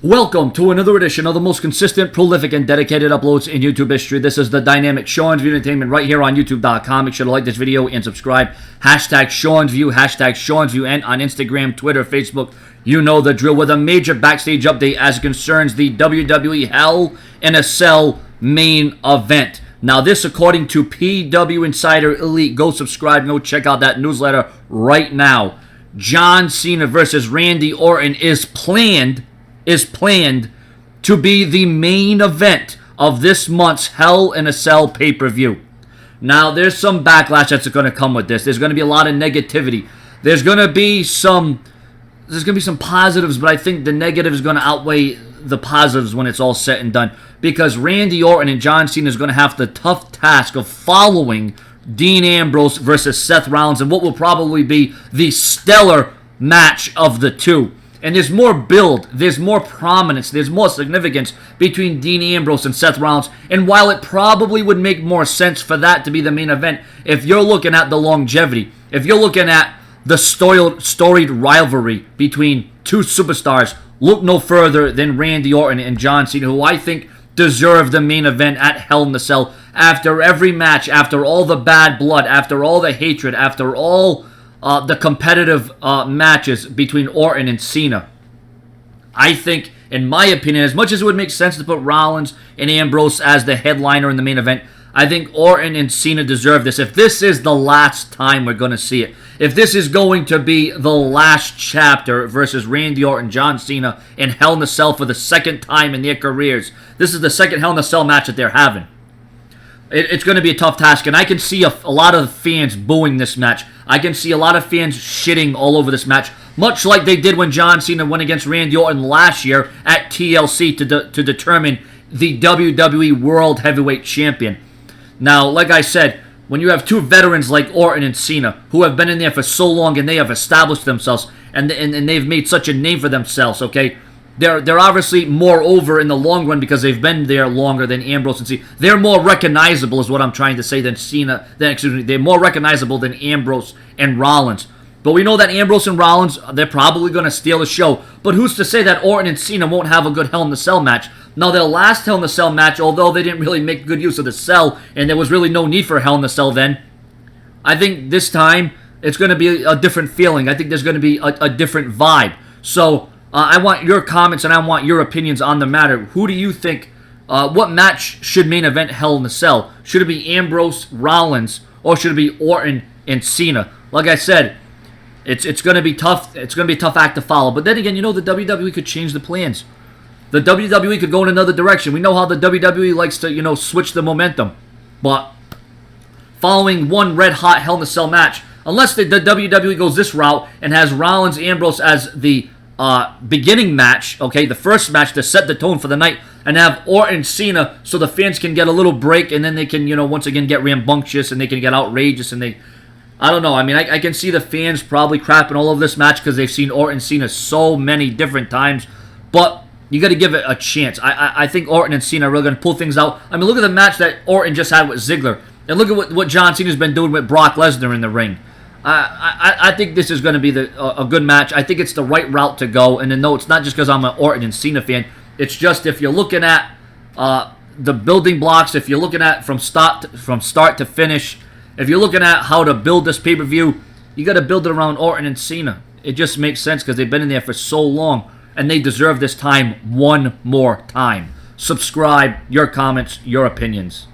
Welcome to another edition of the most consistent, prolific, and dedicated uploads in YouTube history. This is the dynamic Sean's View Entertainment right here on YouTube.com. Make sure to like this video and subscribe. Hashtag Sean's View, hashtag Sean's View, and on Instagram, Twitter, Facebook. You know the drill with a major backstage update as it concerns the WWE Hell in a Cell main event. Now, this according to PW Insider Elite. Go subscribe, go check out that newsletter right now. John Cena versus Randy Orton is planned to be the main event of this month's Hell in a Cell pay-per-view. Now, there's some backlash that's going to come with this. There's going to be a lot of negativity. There's going to be some positives, but I think the negative is going to outweigh the positives when it's all said and done, because Randy Orton and John Cena is going to have the tough task of following Dean Ambrose versus Seth Rollins in what will probably be the stellar match of the two. And there's more build, there's more prominence, there's more significance between Dean Ambrose and Seth Rollins. And while it probably would make more sense for that to be the main event, if you're looking at the longevity, if you're looking at the storied rivalry between two superstars, look no further than Randy Orton and John Cena, who I think deserve the main event at Hell in a Cell. After every match, after all the bad blood, after all the hatred, after all the competitive matches between Orton and Cena, I think, in my opinion, as much as it would make sense to put Rollins and Ambrose as the headliner in the main event, I think Orton and Cena deserve this. If this is the last time we're going to see it, if this is going to be the last chapter versus Randy Orton, John Cena in Hell in a Cell for the second time in their careers, this is the second Hell in a Cell match that they're having. It's going to be a tough task, and I can see a lot of fans booing this match. I can see a lot of fans shitting all over this match, much like they did when John Cena went against Randy Orton last year at TLC to determine the WWE World Heavyweight Champion. Now, like I said, when you have two veterans like Orton and Cena, who have been in there for so long and they have established themselves, and they've made such a name for themselves, okay? They're obviously more over in the long run because they've been there longer than Ambrose and Cena. They're more recognizable, is what I'm trying to say, than Cena. They're more recognizable than Ambrose and Rollins. But we know that Ambrose and Rollins, they're probably going to steal the show. But who's to say that Orton and Cena won't have a good Hell in a Cell match? Now, their last Hell in a Cell match, although they didn't really make good use of the cell, and there was really no need for Hell in a Cell then, I think this time it's going to be a different feeling. I think there's going to be a different vibe. So I want your comments and I want your opinions on the matter. Who do you think, what match should main event Hell in a Cell? Should it be Ambrose, Rollins, or should it be Orton and Cena? Like I said, it's going to be tough. It's going to be a tough act to follow. But then again, you know, the WWE could change the plans. The WWE could go in another direction. We know how the WWE likes to, you know, switch the momentum. But following one red-hot Hell in a Cell match, unless the WWE goes this route and has Rollins, Ambrose as the beginning match, okay, the first match to set the tone for the night, and have Orton, Cena, so the fans can get a little break, and then they can, you know, once again get rambunctious, and they can get outrageous, and I don't know, I mean, I can see the fans probably crapping all over this match because they've seen Orton, Cena so many different times, but you got to give it a chance. I think Orton and Cena are really going to pull things out. I mean, look at the match that Orton just had with Ziggler, and look at what John Cena's been doing with Brock Lesnar in the ring. I think this is going to be a good match. I think it's the right route to go. And then, no, it's not just because I'm an Orton and Cena fan. It's just if you're looking at the building blocks, if you're looking at from start to finish, if you're looking at how to build this pay-per-view, you got to build it around Orton and Cena. It just makes sense because they've been in there for so long, and they deserve this time one more time. Subscribe, your comments, your opinions.